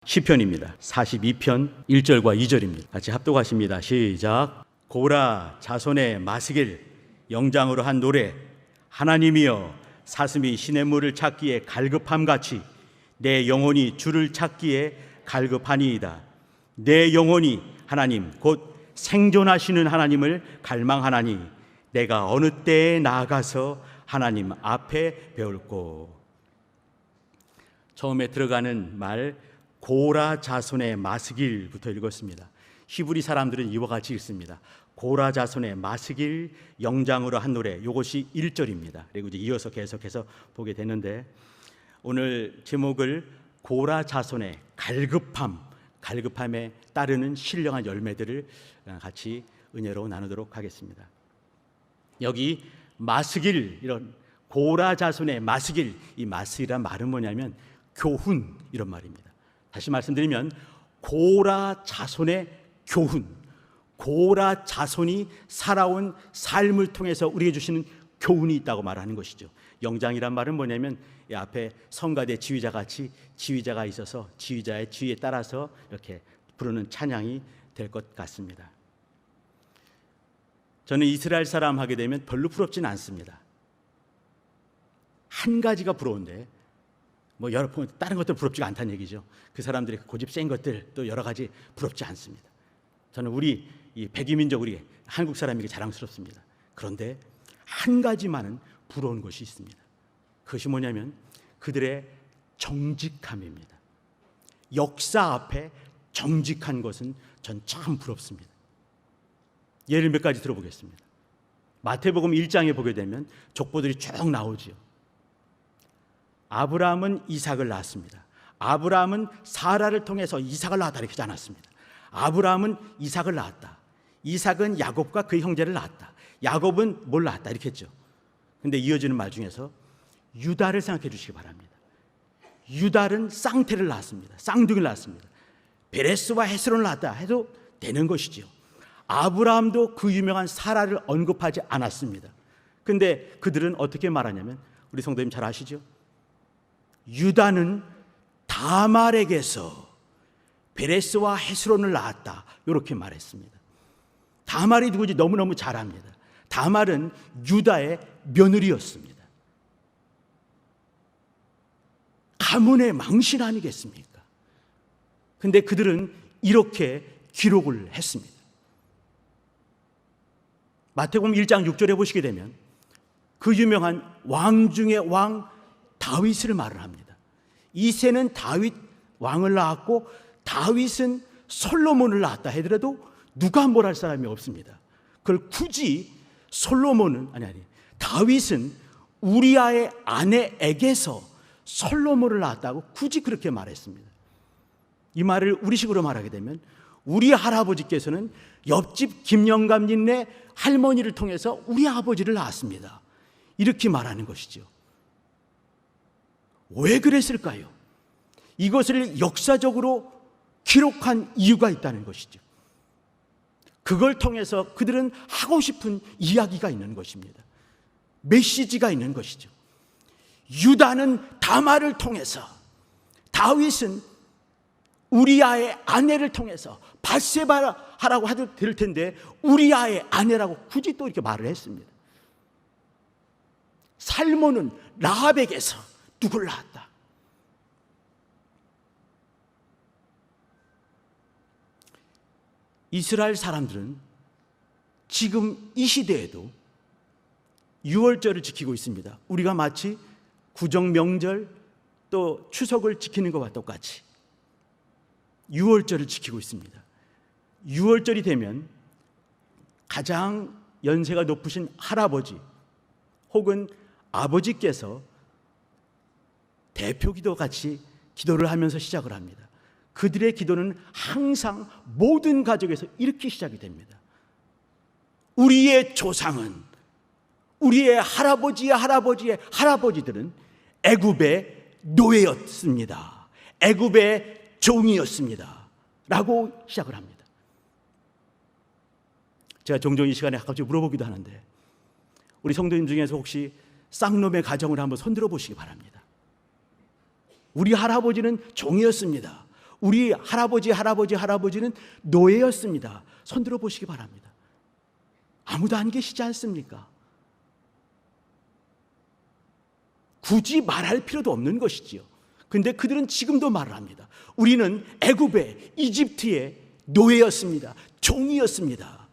시편입니다. 42편 1절과 2절입니다. 같이 합독하십니다. 시작. 고라 자손의 마스길 영장으로 한 노래. 하나님이여 사슴이 시냇물을 찾기에 갈급함같이 내 영혼이 주를 찾기에 갈급하니이다. 내 영혼이 하나님 곧 생존하시는 하나님을 갈망하나니 내가 어느 때에 나아가서 하나님 앞에 배울꼬. 처음에 들어가는 말 고라 자손의 마스길부터 읽었습니다. 히브리 사람들은 이와 같이 읽습니다. 고라 자손의 마스길 영장으로 한 노래. 이것이 1절입니다. 그리고 이제 이어서 계속해서 보게 되는데 오늘 제목을 고라 자손의 갈급함에 따르는 신령한 열매들을 같이 은혜로 나누도록 하겠습니다. 여기 마스길, 이런 고라 자손의 마스길, 이 마스길이란 말은 뭐냐면 교훈, 이런 말입니다. 다시 말씀드리면 고라 자손의 교훈, 고라 자손이 살아온 삶을 통해서 우리에게 주시는 교훈이 있다고 말하는 것이죠. 영장이란 말은 뭐냐면 이 앞에 성가대 지휘자 같이 지휘자가 있어서 지휘자의 지휘에 따라서 이렇게 부르는 찬양이 될 것 같습니다. 저는 이스라엘 사람 하게 되면 별로 부럽지는 않습니다. 한 가지가 부러운데 뭐 여러 다른 것들 부럽지가 않다는 얘기죠. 그 사람들이 고집 센 것들 또 여러 가지 부럽지 않습니다. 저는 우리 이 백이민족, 우리 한국 사람에게 자랑스럽습니다. 그런데 한 가지만은 부러운 것이 있습니다. 그것이 뭐냐면 그들의 정직함입니다. 역사 앞에 정직한 것은 전 참 부럽습니다. 예를 몇 가지 들어보겠습니다. 마태복음 1장에 보게 되면 족보들이 쭉 나오지요. 아브라함은 이삭을 낳았습니다. 아브라함은 사라를 통해서 이삭을 낳았다 이렇게 하지 않았습니다. 아브라함은 이삭을 낳았다. 이삭은 야곱과 그의 형제를 낳았다. 야곱은 뭘 낳았다 이렇게 했죠. 그런데 이어지는 말 중에서 유다를 생각해 주시기 바랍니다. 유다는 쌍태를 낳았습니다. 쌍둥이를 낳았습니다. 베레스와 헤스론을 낳았다 해도 되는 것이지요. 아브라함도 그 유명한 사라를 언급하지 않았습니다. 그런데 그들은 어떻게 말하냐면 우리 성도님 잘 아시죠? 유다는 다말에게서 베레스와 헤스론을 낳았다 이렇게 말했습니다. 다말이 누구지 너무너무 잘 압니다. 다말은 유다의 며느리였습니다. 가문의 망신 아니겠습니까? 그런데 그들은 이렇게 기록을 했습니다. 마태복음 1장 6절에 보시게 되면 그 유명한 왕 중의 왕 다윗을 말을 합니다. 이새는 다윗 왕을 낳았고 다윗은 솔로몬을 낳았다 하더라도 누가 뭘 할 사람이 없습니다. 그걸 굳이 다윗은 우리아의 아내에게서 솔로몬을 낳았다고 굳이 그렇게 말했습니다. 이 말을 우리식으로 말하게 되면 우리 할아버지께서는 옆집 김영감님네 할머니를 통해서 우리 아버지를 낳았습니다. 이렇게 말하는 것이죠. 왜 그랬을까요? 이것을 역사적으로 기록한 이유가 있다는 것이죠. 그걸 통해서 그들은 하고 싶은 이야기가 있는 것입니다. 메시지가 있는 것이죠. 유다는 다말을 통해서, 다윗은 우리아의 아내를 통해서 밧세바라고 해도 될 텐데 우리아의 아내라고 굳이 또 이렇게 말을 했습니다. 살몬은 라합에게서 누굴 낳았다. 이스라엘 사람들은 지금 이 시대에도 유월절을 지키고 있습니다. 우리가 마치 구정명절 또 추석을 지키는 것과 똑같이 유월절을 지키고 있습니다. 유월절이 되면 가장 연세가 높으신 할아버지 혹은 아버지께서 대표기도 같이 기도를 하면서 시작을 합니다. 그들의 기도는 항상 모든 가족에서 이렇게 시작이 됩니다. 우리의 조상은, 우리의 할아버지의 할아버지의 할아버지들은 애굽의 노예였습니다. 애굽의 종이었습니다. 라고 시작을 합니다. 제가 종종 이 시간에 가끔씩 물어보기도 하는데 우리 성도님 중에서 혹시 쌍놈의 가정을 한번 손들어 보시기 바랍니다. 우리 할아버지는 종이었습니다. 우리 할아버지는 노예였습니다. 손들어 보시기 바랍니다. 아무도 안 계시지 않습니까? 굳이 말할 필요도 없는 것이지요. 근데 그들은 지금도 말을 합니다. 우리는 애굽의, 이집트의 노예였습니다. 종이었습니다.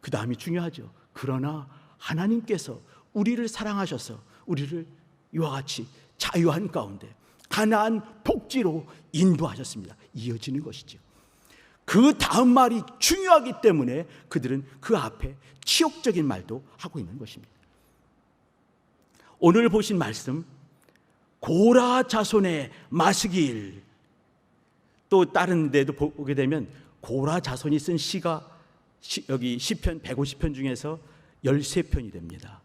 그 다음이 중요하죠. 그러나 하나님께서 우리를 사랑하셔서 우리를 이와 같이 자유한 가운데 가나안 복지로 인도하셨습니다. 이어지는 것이죠. 그 다음 말이 중요하기 때문에 그들은 그 앞에 치욕적인 말도 하고 있는 것입니다. 오늘 보신 말씀, 고라 자손의 마스길, 또 다른 데도 보게 되면 고라 자손이 쓴 시가 여기 시편 150편 중에서 13편이 됩니다.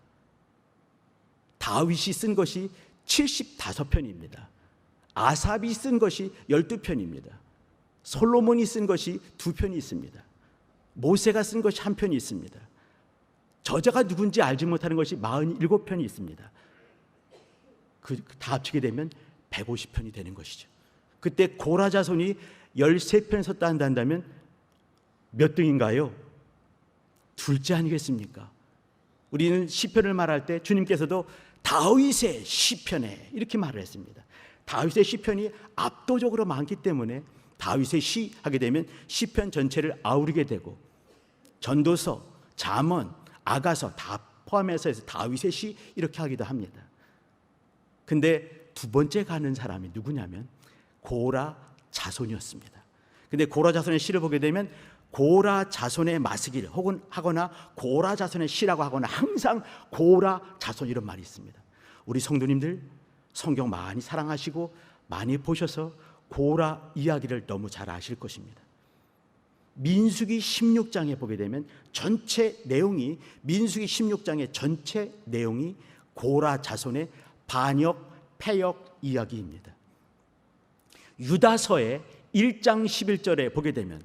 다윗이 쓴 것이 75편입니다. 아삽이 쓴 것이 12편입니다. 솔로몬이 쓴 것이 2편이 있습니다. 모세가 쓴 것이 1편이 있습니다. 저자가 누군지 알지 못하는 것이 47편이 있습니다. 다 합치게 되면 150편이 되는 것이죠. 그때 고라 자손이 13편 썼다 한다면 몇 등인가요? 둘째 아니겠습니까? 우리는 시편을 말할 때 주님께서도 다윗의 시편에 이렇게 말을 했습니다. 다윗의 시편이 압도적으로 많기 때문에 다윗의 시 하게 되면 시편 전체를 아우르게 되고 전도서, 잠언, 아가서 다 포함해서 해서 다윗의 시 이렇게 하기도 합니다. 근데 두 번째 가는 사람이 누구냐면 고라 자손이었습니다. 근데 고라 자손의 시를 보게 되면 고라 자손의 마스길 혹은 하거나 고라 자손의 시라고 하거나 항상 고라 자손 이런 말이 있습니다. 우리 성도님들 성경 많이 사랑하시고 많이 보셔서 고라 이야기를 너무 잘 아실 것입니다. 민수기 16장에 보게 되면 전체 내용이 민수기 16장의 전체 내용이 고라 자손의 반역, 패역 이야기입니다. 유다서의 1장 11절에 보게 되면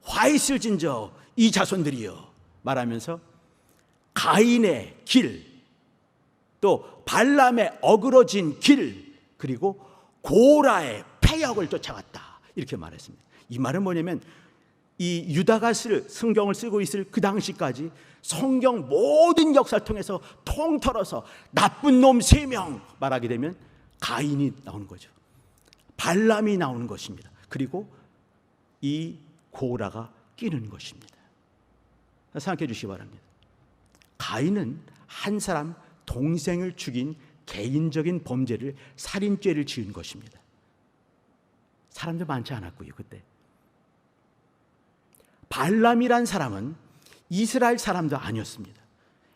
화 있을진저 이 자손들이여 말하면서 가인의 길, 또 발람의 어그러진 길, 그리고 고라의 패역을 쫓아갔다 이렇게 말했습니다. 이 말은 뭐냐면 이 유다가 성경을 쓰고 있을 그 당시까지 성경 모든 역사를 통해서 통틀어서 나쁜 놈 3명 말하게 되면 가인이 나오는 거죠. 발람이 나오는 것입니다. 그리고 이 고라가 끼는 것입니다. 생각해 주시기 바랍니다. 가인은 한 사람 동생을 죽인 개인적인 범죄를 살인죄를 지은 것입니다. 사람들 많지 않았고요 그때. 발람이란 사람은 이스라엘 사람도 아니었습니다.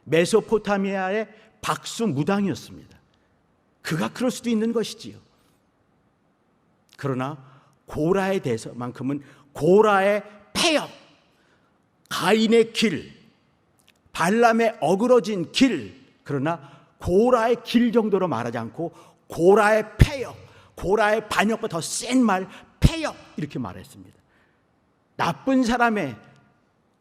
메소포타미아의 박수 무당이었습니다. 그가 그럴 수도 있는 것이지요. 그러나 고라에 대해서만큼은 고라의 패역, 가인의 길, 발람의 어그러진 길, 그러나 고라의 길 정도로 말하지 않고 고라의 패역, 고라의 반역보다 더 센 말 패역 이렇게 말했습니다. 나쁜 사람의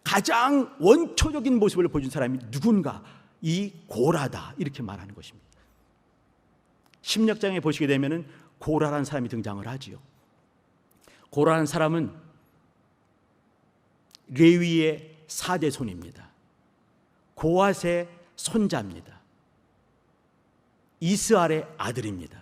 가장 원초적인 모습을 보여준 사람이 누군가, 이 고라다 이렇게 말하는 것입니다. 16장에 보시게 되면 고라라는 사람이 등장을 하지요. 고라라는 사람은 레위의 4대 손입니다. 고앗의 손자입니다. 이스알의 아들입니다.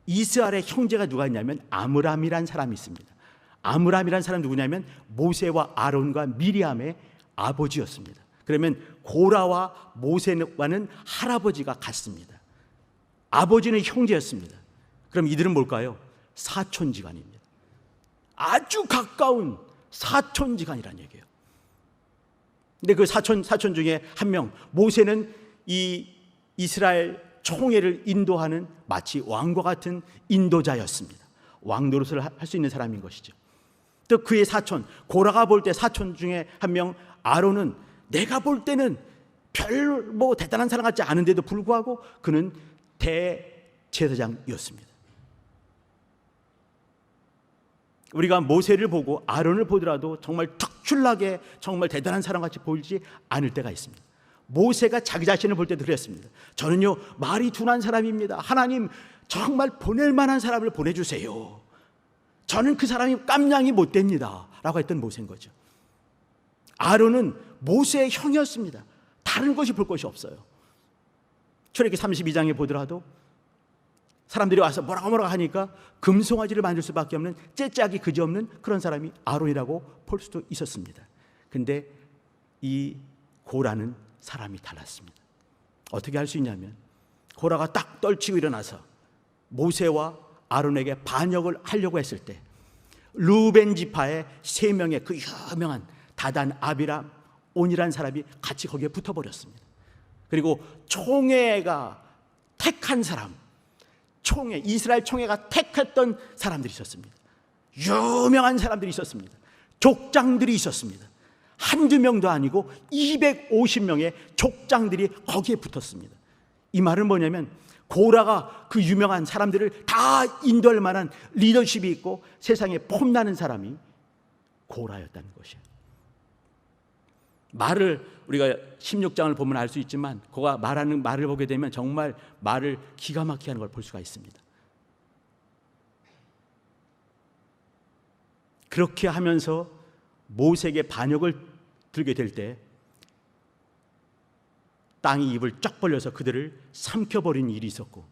이스알의 형제가 누가 있냐면 아므람이라는 사람이 있습니다. 아므람이라는 사람 누구냐면 모세와 아론과 미리암의 아버지였습니다. 그러면 고라와 모세와는 할아버지가 같습니다. 아버지는 형제였습니다. 그럼 이들은 뭘까요? 사촌지간입니다. 아주 가까운 사촌지간이라는 얘기예요. 근데 그 사촌 중에 한 명, 모세는 이 이스라엘 총회를 인도하는 마치 왕과 같은 인도자였습니다. 왕 노릇을 할 수 있는 사람인 것이죠. 또 그의 사촌, 고라가 볼 때 사촌 중에 한 명 아론은 내가 볼 때는 별 뭐 대단한 사람 같지 않은데도 불구하고 그는 대제사장이었습니다. 우리가 모세를 보고 아론을 보더라도 정말 특출나게 정말 대단한 사람같이 보이지 않을 때가 있습니다. 모세가 자기 자신을 볼 때도 그랬습니다. 저는요 말이 둔한 사람입니다. 하나님 정말 보낼 만한 사람을 보내주세요. 저는 그 사람이 깜냥이 못 됩니다 라고 했던 모세인 거죠. 아론은 모세의 형이었습니다. 다른 것이 볼 것이 없어요. 출애굽기 32장에 보더라도 사람들이 와서 뭐라고 하니까 금송아지를 만들 수밖에 없는, 째짝이 그지없는 그런 사람이 아론이라고 볼 수도 있었습니다. 근데 이 고라는 사람이 달랐습니다. 어떻게 할 수 있냐면, 고라가 딱 떨치고 일어나서 모세와 아론에게 반역을 하려고 했을 때 르우벤 지파의 3명의 그 유명한 다단, 아비람, 온이라는 사람이 같이 거기에 붙어버렸습니다. 그리고 총회가 택한 사람, 이스라엘 총회가 택했던 사람들이 있었습니다. 유명한 사람들이 있었습니다. 족장들이 있었습니다. 한두 명도 아니고 250명의 족장들이 거기에 붙었습니다. 이 말은 뭐냐면, 고라가 그 유명한 사람들을 다 인도할 만한 리더십이 있고 세상에 폼나는 사람이 고라였다는 것이에요. 말을 우리가 16장을 보면 알 수 있지만, 그가 말하는 말을 보게 되면 정말 말을 기가 막히게 하는 걸 볼 수가 있습니다. 그렇게 하면서 모세에게 반역을 들게 될 때 땅이 입을 쫙 벌려서 그들을 삼켜버린 일이 있었고,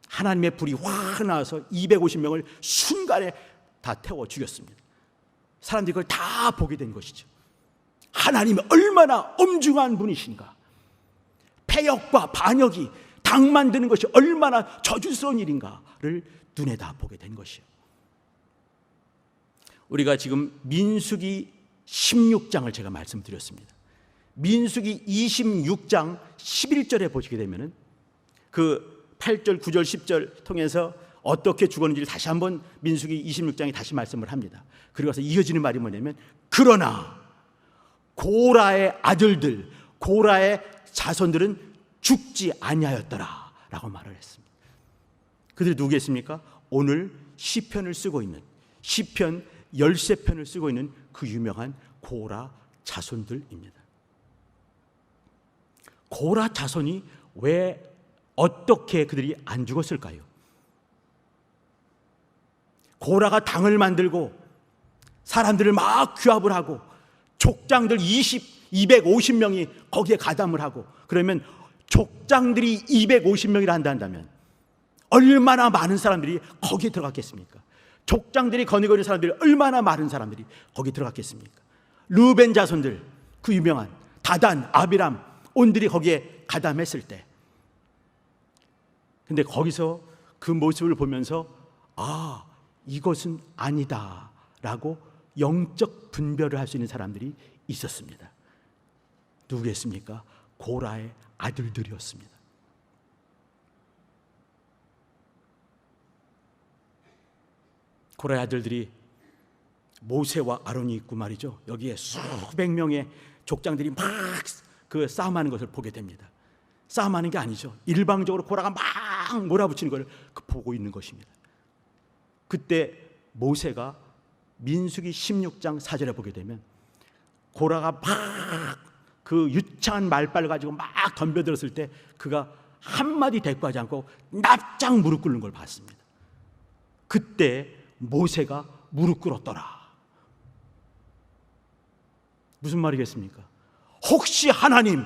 하나님의 불이 확 나와서 250명을 순간에 다 태워 죽였습니다. 사람들이 그걸 다 보게 된 것이죠. 하나님이 얼마나 엄중한 분이신가, 패역과 반역이 당 만드는 것이 얼마나 저주스러운 일인가를 눈에 다 보게 된 것이요. 우리가 지금 민수기 16장을 제가 말씀드렸습니다. 민수기 26장 11절에 보시게 되면은 그 8절, 9절, 10절 통해서 어떻게 죽었는지를 다시 한번 민수기 26장에 다시 말씀을 합니다. 그리고 나서 이어지는 말이 뭐냐면, 그러나 고라의 아들들, 고라의 자손들은 죽지 아니하였더라 라고 말을 했습니다. 그들이 누구겠습니까? 오늘 시편을 쓰고 있는, 시편 13편을 쓰고 있는 그 유명한 고라 자손들입니다. 고라 자손이 왜, 어떻게 그들이 안 죽었을까요? 고라가 당을 만들고 사람들을 막 규합을 하고 족장들 250명이 거기에 가담을 하고, 그러면 족장들이 250명이라 한다면 얼마나 많은 사람들이 거기에 들어갔겠습니까? 족장들이 거느거리는 사람들이 얼마나 많은 사람들이 거기 들어갔겠습니까? 르우벤 자손들, 그 유명한 다단, 아비람, 온들이 거기에 가담했을 때, 근데 거기서 그 모습을 보면서 아, 이것은 아니다 라고 영적 분별을 할 수 있는 사람들이 있었습니다. 누구겠습니까? 고라의 아들들이었습니다. 고라의 아들들이 모세와 아론이 있고 말이죠, 여기에 수백 명의 족장들이 막 그 싸움하는 것을 보게 됩니다. 싸움하는 게 아니죠. 일방적으로 고라가 막 몰아붙이는 걸 보고 있는 것입니다. 그때 모세가 민수기 16장 4절에 보게 되면, 고라가 막 그 유창한 말발을 가지고 막 덤벼들었을 때 그가 한마디 대꾸하지 않고 납작 무릎 꿇는 걸 봤습니다. 그때 모세가 무릎 꿇었더라. 무슨 말이겠습니까? 혹시 하나님,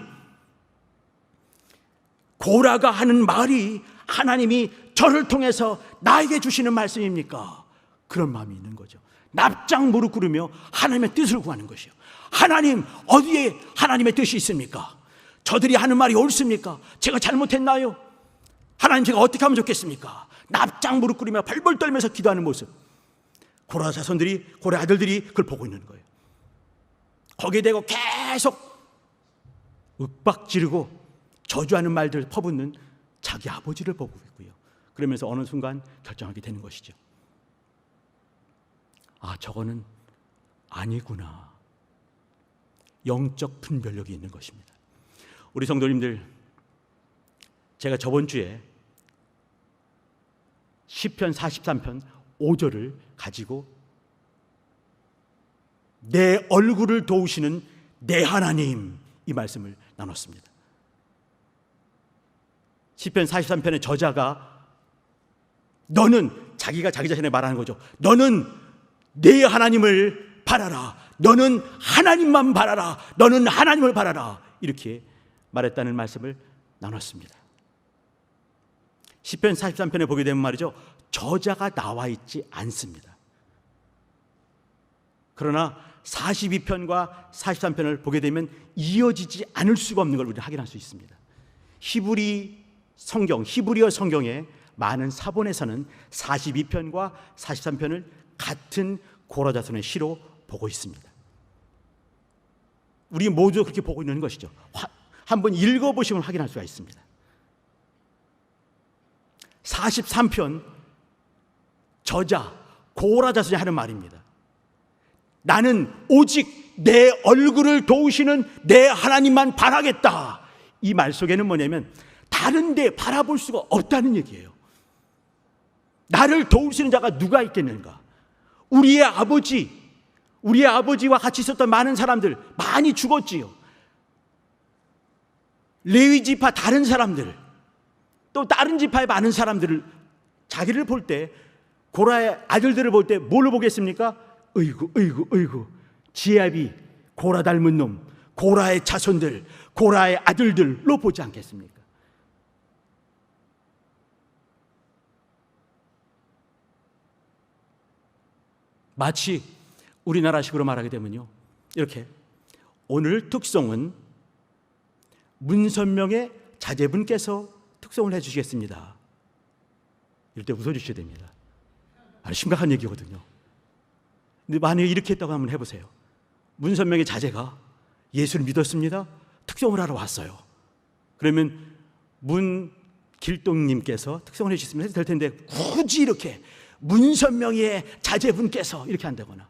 고라가 하는 말이 하나님이 저를 통해서 나에게 주시는 말씀입니까? 그런 마음이 있는 거죠. 납작 무릎 꿇으며 하나님의 뜻을 구하는 것이요. 하나님, 어디에 하나님의 뜻이 있습니까? 저들이 하는 말이 옳습니까? 제가 잘못했나요? 하나님, 제가 어떻게 하면 좋겠습니까? 납작 무릎 꿇으며 벌벌 떨면서 기도하는 모습, 고라 자손들이, 고라 아들들이 그걸 보고 있는 거예요. 거기에 대고 계속 윽박 지르고 저주하는 말들 퍼붓는 자기 아버지를 보고 있고요. 그러면서 어느 순간 결정하게 되는 것이죠. 아, 저거는 아니구나. 영적 분별력이 있는 것입니다. 우리 성도님들, 제가 저번 주에 시편 43편 5절을 가지고 내 얼굴을 도우시는 내 하나님, 이 말씀을 나눴습니다. 시편 43편의 저자가 너는, 자기가 자기 자신에 말하는 거죠. 너는 내 하나님을 바라라. 너는 하나님만 바라라. 너는 하나님을 바라라. 이렇게 말했다는 말씀을 나눴습니다. 시편 43편에 보게 되면 말이죠, 저자가 나와 있지 않습니다. 그러나 42편과 43편을 보게 되면 이어지지 않을 수가 없는 걸 우리는 확인할 수 있습니다. 히브리어 성경의 많은 사본에서는 42편과 43편을 같은 고라 자손의 시로 보고 있습니다. 우리 모두 그렇게 보고 있는 것이죠. 한번 읽어보시면 확인할 수가 있습니다. 43편 저자 고라 자손이 하는 말입니다. 나는 오직 내 얼굴을 도우시는 내 하나님만 바라겠다. 이 말 속에는 뭐냐면 다른 데 바라볼 수가 없다는 얘기예요. 나를 도우시는 자가 누가 있겠는가? 우리의 아버지와 같이 있었던 많은 사람들 많이 죽었지요. 레위 지파 다른 사람들, 또 다른 지파의 많은 사람들을, 자기를 볼 때, 고라의 아들들을 볼 때 뭘로 보겠습니까? 어이구 지압이 고라 닮은 놈, 고라의 자손들, 고라의 아들들로 보지 않겠습니까? 마치 우리나라식으로 말하게 되면요, 이렇게 오늘 특송은 문선명의 자제분께서 특송을 해주시겠습니다. 이럴 때 웃어주셔야 됩니다. 아주 심각한 얘기거든요. 근데 만약에 이렇게 했다고 한번 해보세요. 문선명의 자제가 예수를 믿었습니다. 특송을 하러 왔어요. 그러면 문길동님께서 특송을 해주셨으면 해도 될 텐데 굳이 이렇게 문선명의 자제분께서 이렇게 한다거나,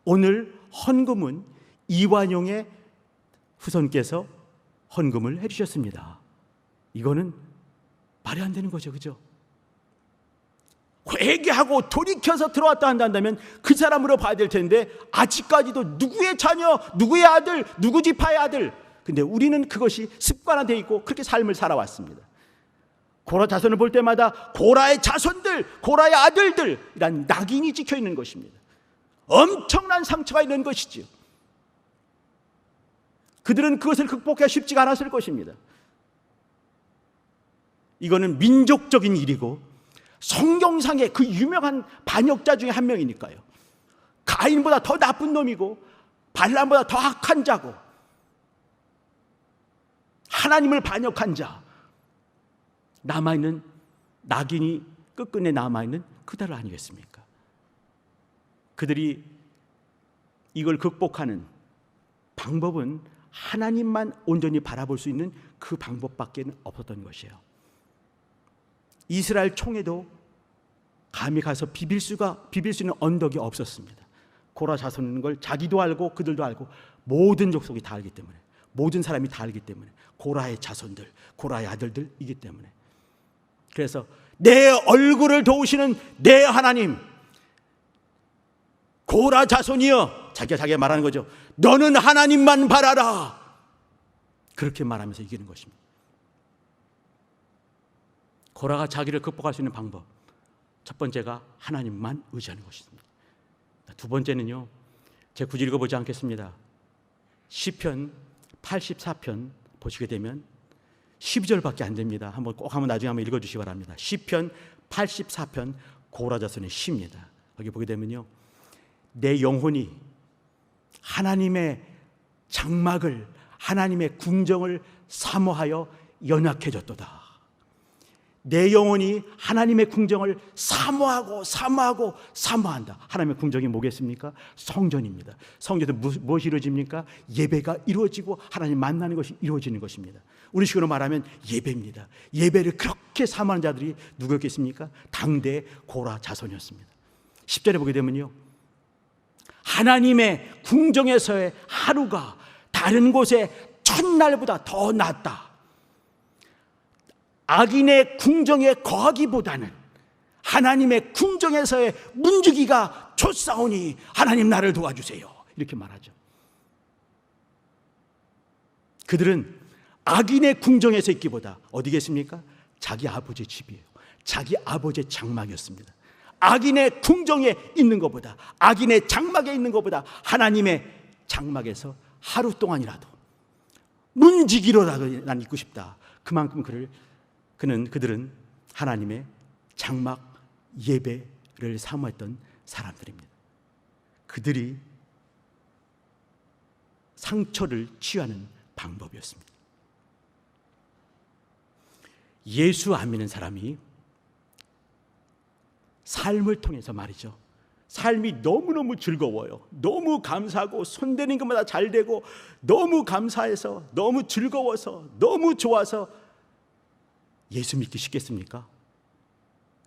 오늘 헌금은 이완용의 후손께서 헌금을 해주셨습니다. 이거는 말이 안 되는 거죠, 그죠? 회개하고 돌이켜서 들어왔다 한다면 그 사람으로 봐야 될 텐데, 아직까지도 누구의 자녀, 누구의 아들, 누구 지파의 아들. 근데 우리는 그것이 습관화되어 있고 그렇게 삶을 살아왔습니다. 고라 자손을 볼 때마다 고라의 자손들, 고라의 아들들이란 낙인이 찍혀 있는 것입니다. 엄청난 상처가 있는 것이지요. 그들은 그것을 극복하기 쉽지가 않았을 것입니다. 이거는 민족적인 일이고 성경상의 그 유명한 반역자 중에 한 명이니까요. 가인보다 더 나쁜 놈이고 발람보다 더 악한 자고 하나님을 반역한 자, 남아있는 낙인이 끝끝내 남아있는 그들 아니겠습니까? 그들이 이걸 극복하는 방법은 하나님만 온전히 바라볼 수 있는 그 방법밖에 없었던 것이에요. 이스라엘 총에도 감히 가서 비빌 수 있는 언덕이 없었습니다. 고라 자손인 걸 자기도 알고 그들도 알고 모든 족속이 다 알기 때문에, 모든 사람이 다 알기 때문에, 고라의 자손들, 고라의 아들들이기 때문에. 그래서 내 얼굴을 도우시는 내 하나님, 고라 자손이여, 자기가 말하는 거죠. 너는 하나님만 바라라. 그렇게 말하면서 이기는 것입니다. 고라가 자기를 극복할 수 있는 방법, 첫 번째가 하나님만 의지하는 것입니다. 두 번째는요, 제가 굳이 읽어보지 않겠습니다. 시편 84편 보시게 되면 12절밖에 안 됩니다. 한번 나중에 한번 읽어주시기 바랍니다. 시편 84편 고라 자손의 시입니다. 거기 보게 되면요, 내 영혼이 하나님의 장막을, 하나님의 궁정을 사모하여 연약해졌도다. 내 영혼이 하나님의 궁정을 사모한다. 하나님의 궁정이 뭐겠습니까? 성전입니다. 성전에서 무엇이 이루어집니까? 예배가 이루어지고 하나님 만나는 것이 이루어지는 것입니다. 우리 식으로 말하면 예배입니다. 예배를 그렇게 사모하는 자들이 누구였겠습니까? 당대 고라 자손이었습니다. 10절에 보게 되면요, 하나님의 궁정에서의 하루가 다른 곳의 첫날보다 더 낫다. 악인의 궁정에 거하기보다는 하나님의 궁정에서의 문지기가 좋사오니 하나님 나를 도와주세요. 이렇게 말하죠. 그들은 악인의 궁정에서 있기보다 어디 계십니까? 자기 아버지 집이에요. 자기 아버지의 장막이었습니다. 악인의 궁정에 있는 것보다, 악인의 장막에 있는 것보다 하나님의 장막에서 하루 동안이라도 문지기로라도 난 있고 싶다. 그만큼 그들은 하나님의 장막 예배를 사모했던 사람들입니다. 그들이 상처를 치유하는 방법이었습니다. 예수 안 믿는 사람이 삶을 통해서 말이죠, 삶이 너무너무 즐거워요. 너무 감사하고 손대는 것마다 잘 되고 너무 감사해서, 너무 즐거워서, 너무 좋아서 예수 믿기 쉽겠습니까?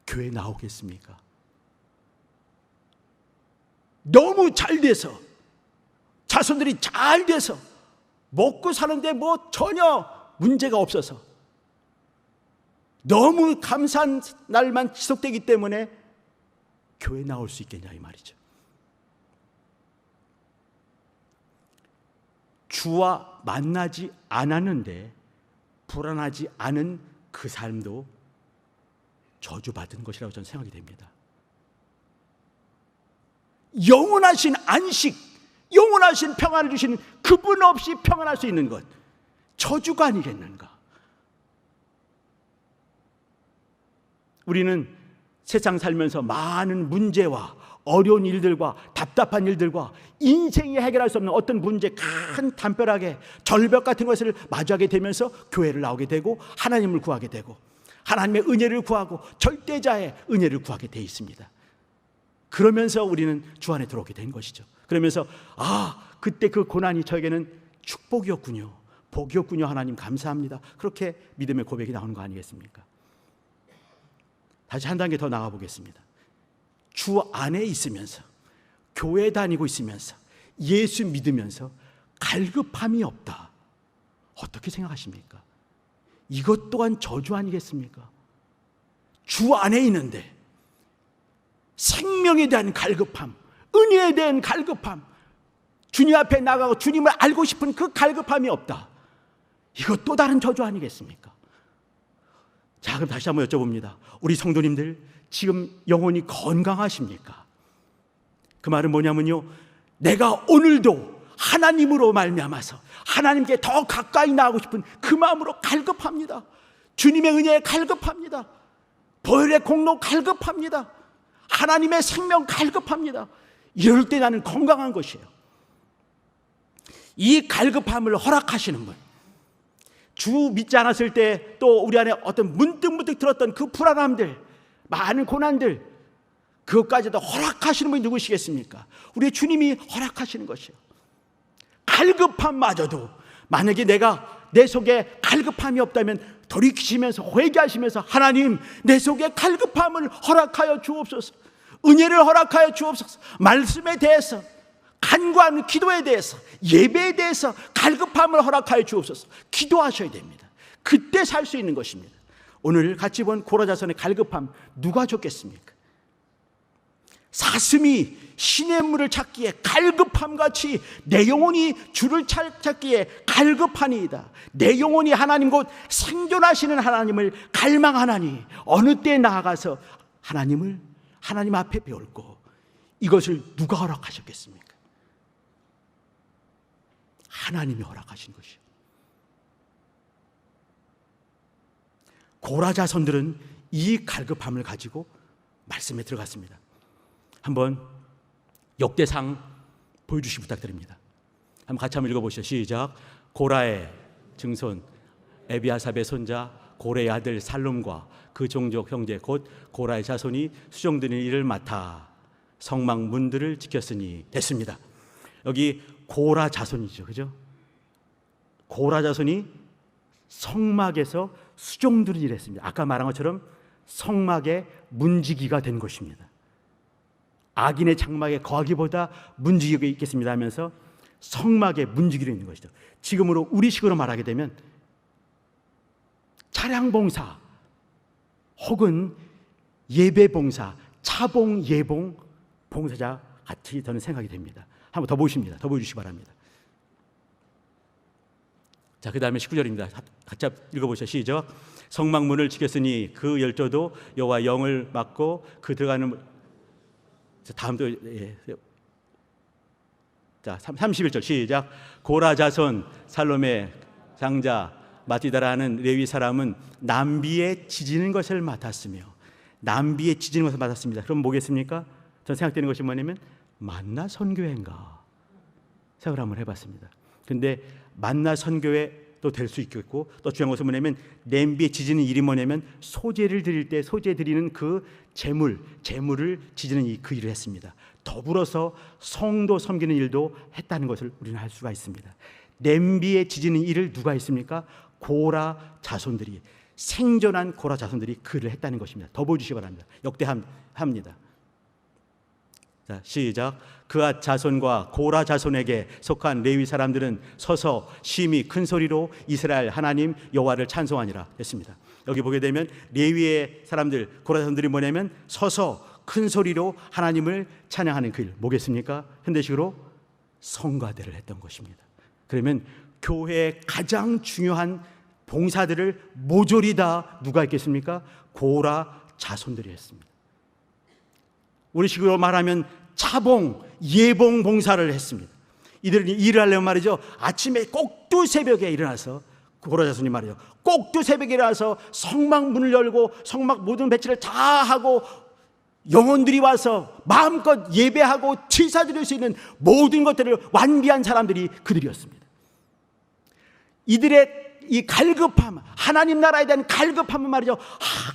교회 나오겠습니까? 너무 잘 돼서, 자손들이 잘 돼서, 먹고 사는데 뭐 전혀 문제가 없어서, 너무 감사한 날만 지속되기 때문에 교회 나올 수 있겠냐 이 말이죠. 주와 만나지 않았는데 불안하지 않은 그 삶도 저주받은 것이라고 저는 생각이 됩니다. 영원하신 안식, 영원하신 평안을 주시는 그분 없이 평안할 수 있는 것, 저주가 아니겠는가? 우리는 세상 살면서 많은 문제와 어려운 일들과 답답한 일들과 인생이 해결할 수 없는 어떤 문제, 큰 담벼락에 절벽 같은 것을 마주하게 되면서 교회를 나오게 되고 하나님을 구하게 되고 하나님의 은혜를 구하고 절대자의 은혜를 구하게 돼 있습니다. 그러면서 우리는 주 안에 들어오게 된 것이죠. 그러면서 그때 그 고난이 저에게는 축복이었군요, 복이었군요, 하나님 감사합니다. 그렇게 믿음의 고백이 나오는 거 아니겠습니까? 다시 한 단계 더 나가 보겠습니다. 주 안에 있으면서, 교회 다니고 있으면서, 예수 믿으면서 갈급함이 없다. 어떻게 생각하십니까? 이것 또한 저주 아니겠습니까? 주 안에 있는데 생명에 대한 갈급함, 은혜에 대한 갈급함, 주님 앞에 나가고 주님을 알고 싶은 그 갈급함이 없다. 이것 또 다른 저주 아니겠습니까? 자, 그럼 다시 한번 여쭤봅니다. 우리 성도님들 지금 영혼이 건강하십니까? 그 말은 뭐냐면요, 내가 오늘도 하나님으로 말미암아서 하나님께 더 가까이 나가고 싶은 그 마음으로 갈급합니다. 주님의 은혜에 갈급합니다. 보혈의 공로 갈급합니다. 하나님의 생명 갈급합니다. 이럴 때 나는 건강한 것이에요. 이 갈급함을 허락하시는 분, 주 믿지 않았을 때 또 우리 안에 어떤 문득문득 들었던 그 불안함들, 많은 고난들, 그것까지도 허락하시는 분이 누구시겠습니까? 우리 주님이 허락하시는 것이에요. 갈급함마저도 만약에 내가 내 속에 갈급함이 없다면 돌이키시면서 회개하시면서 하나님, 내 속에 갈급함을 허락하여 주옵소서, 은혜를 허락하여 주옵소서, 말씀에 대해서, 간구하는 기도에 대해서, 예배에 대해서 갈급함을 허락하여 주옵소서 기도하셔야 됩니다. 그때 살 수 있는 것입니다. 오늘 같이 본 고라자손의 갈급함 누가 줬겠습니까? 사슴이 시냇물을 찾기에 갈급함같이 내 영혼이 주를 찾기에 갈급하니이다. 내 영혼이 하나님 곧 생존하시는 하나님을 갈망하나니 어느 때 나아가서 하나님 앞에 배울고, 이것을 누가 허락하셨겠습니까? 하나님이 허락하신 것이요. 고라 자손들은 이 갈급함을 가지고 말씀에 들어갔습니다. 한번 역대상 보여주시기 부탁드립니다. 한번 같이 한번 읽어보시죠. 시작. 고라의 증손 에비아삽의 손자 고레의 아들 살룸과 그 종족 형제 곧 고라의 자손이 수종드는 일을 맡아 성막 문들을 지켰으니 됐습니다. 여기 고라 자손이죠, 그죠? 고라 자손이 성막에서 수종드는 일을 했습니다. 아까 말한 것처럼 성막의 문지기가 된 것입니다. 악인의 장막에 거하기보다 문지기가 있겠습니다 하면서 성막의 문지기로 있는 것이죠. 지금으로 우리식으로 말하게 되면 차량봉사 혹은 예배봉사, 차봉, 예봉 봉사자 같이 저는 생각이 됩니다. 한번 더 보십니다. 더 보여주시기 바랍니다. 자, 그 다음에 19절입니다. 같이 읽어보시죠. 시작. 성막문을 지켰으니 그 열조도 여호와 영을 맡고 그 들어가는 다음도 자 31절 시작. 고라 자손 살롬의 장자 마띠다라는 레위 사람은 남비에 지지는 것을 맡았으며 남비에 지지는 것을 맡았습니다. 그럼 뭐겠습니까? 전 생각되는 것이 뭐냐면 만나 선교회인가 생각을 한번 해봤습니다. 근데 만나 선교회도 될 수 있겠고 또 중요한 것은 뭐냐면 냄비에 지지는 일이 뭐냐면 소제를 드릴 때 소제 드리는 그 재물을 지지는 그 일을 했습니다. 더불어서 성도 섬기는 일도 했다는 것을 우리는 알 수가 있습니다. 냄비에 지지는 일을 누가 했습니까? 고라 자손들이, 생존한 고라 자손들이 그 일을 했다는 것입니다. 더 보여주시기 바랍니다. 역대합니다. 자, 시작. 그앗 자손과 고라 자손에게 속한 레위 사람들은 서서 심히 큰 소리로 이스라엘 하나님 여호와를 찬송하니라 했습니다. 여기 보게 되면 레위의 사람들, 고라 자손들이 뭐냐면 서서 큰 소리로 하나님을 찬양하는 그 일 뭐겠습니까? 현대식으로 성가대를 했던 것입니다. 그러면 교회의 가장 중요한 봉사들을 모조리 다 누가 했겠습니까? 고라 자손들이 했습니다. 우리식으로 말하면 차봉, 예봉 봉사를 했습니다. 이들은 일을 하려면 말이죠, 아침에 꼭두 새벽에 일어나서, 고라 자손이 말이죠, 꼭두 새벽에 일어나서 성막 문을 열고 성막 모든 배치를 다 하고 영혼들이 와서 마음껏 예배하고 제사 드릴 수 있는 모든 것들을 완비한 사람들이 그들이었습니다. 이들의 이 갈급함, 하나님 나라에 대한 갈급함은 말이죠,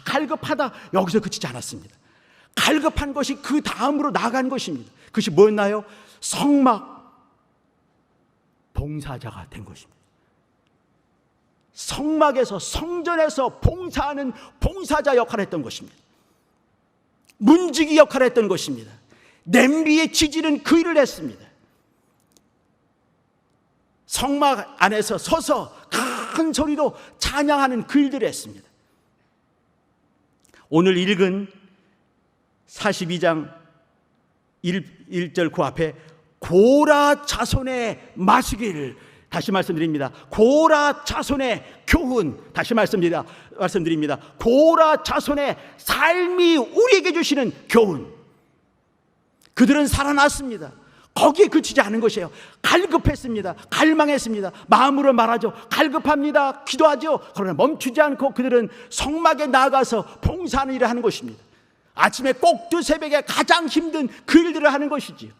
갈급하다 여기서 그치지 않았습니다. 갈급한 것이 그 다음으로 나아간 것입니다. 그것이 뭐였나요? 성막 봉사자가 된 것입니다. 성막에서, 성전에서 봉사하는 봉사자 역할을 했던 것입니다. 문지기 역할을 했던 것입니다. 냄비에 지지는 그 일을 했습니다. 성막 안에서 서서 큰 소리로 찬양하는 그 일들을 했습니다. 오늘 읽은 42장 1절 그 앞에 고라 자손의 마시기를, 다시 말씀드립니다. 고라 자손의 교훈, 다시 말씀드립니다. 고라 자손의 삶이 우리에게 주시는 교훈. 그들은 살아났습니다. 거기에 그치지 않은 것이에요. 갈급했습니다. 갈망했습니다. 마음으로 말하죠. 갈급합니다. 기도하죠. 그러나 멈추지 않고 그들은 성막에 나가서 봉사하는 일을 하는 것입니다. 아침에 꼭두 새벽에 가장 힘든 그 일들을 하는 것이지요.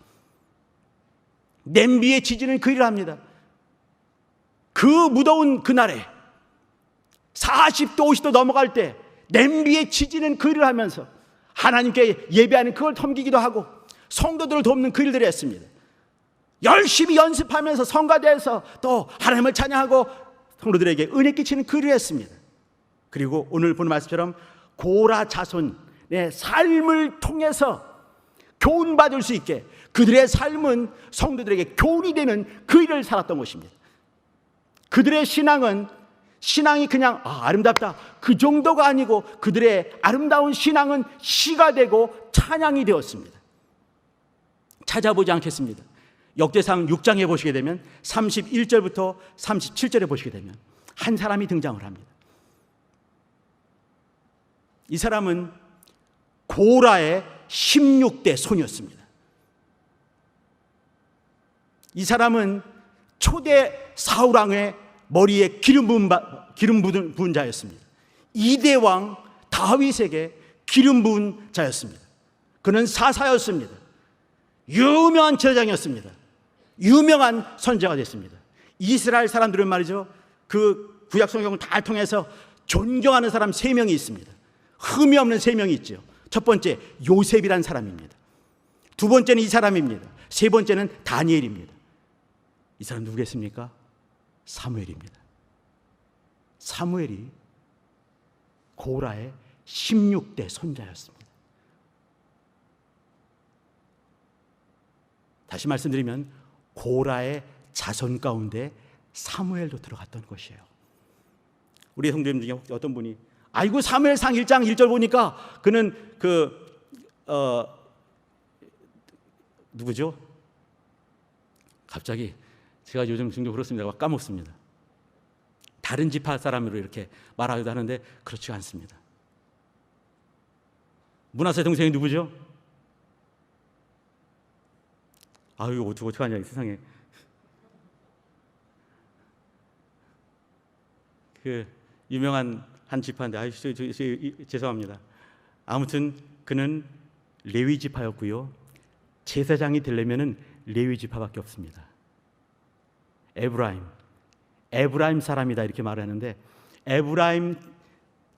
냄비에 지지는 그 일을 합니다. 그 무더운 그날에 40도 50도 넘어갈 때 냄비에 지지는 그 일을 하면서 하나님께 예배하는 그걸 섬기기도 하고 성도들을 돕는 그 일들을 했습니다. 열심히 연습하면서 성가대에서 또 하나님을 찬양하고 성도들에게 은혜 끼치는 그 일을 했습니다. 그리고 오늘 보는 말씀처럼 고라 자손의 삶을 통해서 교훈받을 수 있게 그들의 삶은 성도들에게 교훈이 되는 그 일을 살았던 것입니다. 그들의 신앙이 그냥 아름답다 그 정도가 아니고 그들의 아름다운 신앙은 시가 되고 찬양이 되었습니다. 찾아보지 않겠습니다. 역대상 6장에 보시게 되면 31절부터 37절에 보시게 되면 한 사람이 등장을 합니다. 이 사람은 고라의 16대 손이었습니다. 이 사람은 초대 사울왕의 머리에 기름 부은 자였습니다. 2대 왕 다윗에게 기름 부은 자였습니다. 그는 사사였습니다. 유명한 제사장이었습니다. 유명한 선지자가 됐습니다. 이스라엘 사람들은 말이죠, 그 구약 성경을 다 통해서 존경하는 사람 3명이 있습니다. 흠이 없는 3명이 있죠. 첫 번째 요셉이란 사람입니다. 두 번째는 이 사람입니다. 세 번째는 다니엘입니다. 이 사람 누구겠습니까? 사무엘입니다. 사무엘이 고라의 16대 손자였습니다. 다시 말씀드리면 고라의 자손 가운데 사무엘도 들어갔던 것이에요. 우리 성도님 중에 어떤 분이 아이고 사무엘상 1장 1절 보니까 그는 누구죠? 갑자기 제가 요즘 종종 그렇습니다. 까먹습니다. 다른 지파 사람으로 이렇게 말하기도 하는데 그렇지 않습니다. 므낫세 동생이 누구죠? 아유, 어떡하냐 이 세상에. 그 유명한 한 지파인데 아유, 죄송합니다. 아무튼 그는 레위 지파였고요. 제사장이 되려면은 레위 지파밖에 없습니다. 에브라임 사람이다 이렇게 말하는데, 에브라임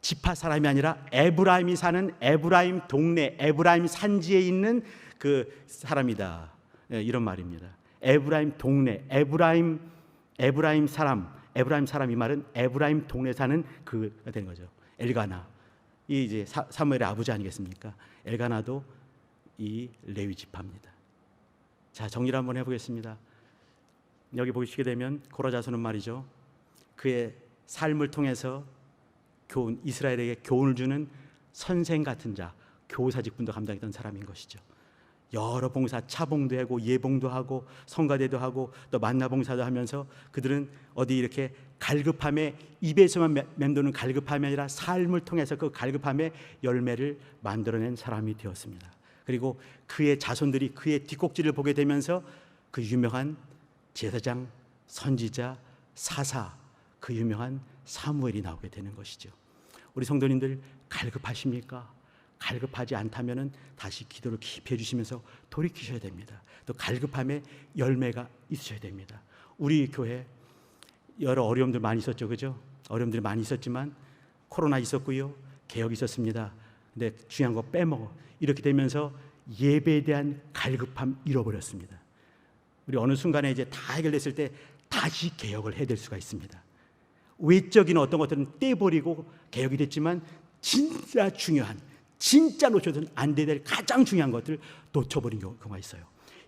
지파 사람이 아니라 에브라임이 사는 에브라임 동네, 에브라임 산지에 있는 그 사람이다, 이런 말입니다. 에브라임 동네, 에브라임 사람, 이 말은 에브라임 동네 사는 그가 된 거죠. 엘가나, 이 이제 사무엘의 아버지 아니겠습니까? 엘가나도 이 레위 지파입니다. 자, 정리를 한번 해보겠습니다. 여기 보시게 되면 고라 자손은 말이죠, 그의 삶을 통해서 이스라엘에게 교훈을 주는 선생 같은 자, 교사 직분도 감당했던 사람인 것이죠. 여러 봉사, 차봉도 하고 예봉도 하고 성가대도 하고 또 만나봉사도 하면서 그들은 어디 이렇게 갈급함에, 입에서만 맴도는 갈급함이 아니라 삶을 통해서 그 갈급함의 열매를 만들어낸 사람이 되었습니다. 그리고 그의 자손들이 그의 뒷꼭지를 보게 되면서 그 유명한 제사장, 선지자, 사사, 그 유명한 사무엘이 나오게 되는 것이죠. 우리 성도님들 갈급하십니까? 갈급하지 않다면 다시 기도를 깊이 해주시면서 돌이키셔야 됩니다. 또 갈급함의 열매가 있으셔야 됩니다. 우리 교회 여러 어려움들 많이 있었죠, 그죠? 어려움들이 많이 있었지만 코로나 있었고요, 개혁이 있었습니다. 근데 중요한 거 빼먹어. 이렇게 되면서 예배에 대한 갈급함 잃어버렸습니다. 우리 어느 순간에 이제 다 해결됐을 때 다시 개혁을 해야 될 수가 있습니다. 외적인 어떤 것들은 떼버리고 개혁이 됐지만 진짜 중요한, 진짜 놓쳐서는 안 될 가장 중요한 것들 놓쳐버린 경우가 있어요.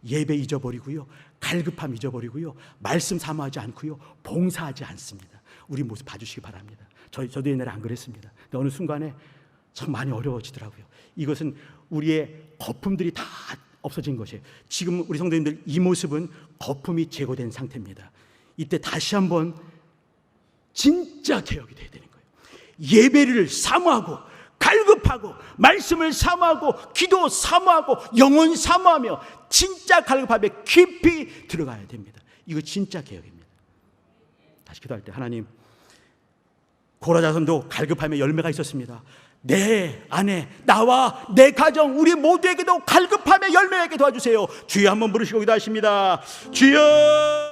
예배 잊어버리고요, 갈급함 잊어버리고요, 말씀 사모하지 않고요, 봉사하지 않습니다. 우리 모습 봐주시기 바랍니다. 저도 옛날에 안 그랬습니다. 근데 어느 순간에 참 많이 어려워지더라고요. 이것은 우리의 거품들이 다 없어진 것이에요. 지금 우리 성도님들 이 모습은 거품이 제거된 상태입니다. 이때 다시 한번 진짜 개혁이 돼야 되는 거예요. 예배를 사모하고 갈급하고 말씀을 사모하고 기도 사모하고 영혼 사모하며 진짜 갈급함에 깊이 들어가야 됩니다. 이거 진짜 개혁입니다. 다시 기도할 때, 하나님, 고라 자손도 갈급함의 열매가 있었습니다. 내 안에 나와 내 가정 우리 모두에게도 갈급함의 열매에게 도와주세요. 주여 한번 부르시고 기도하십니다. 주여.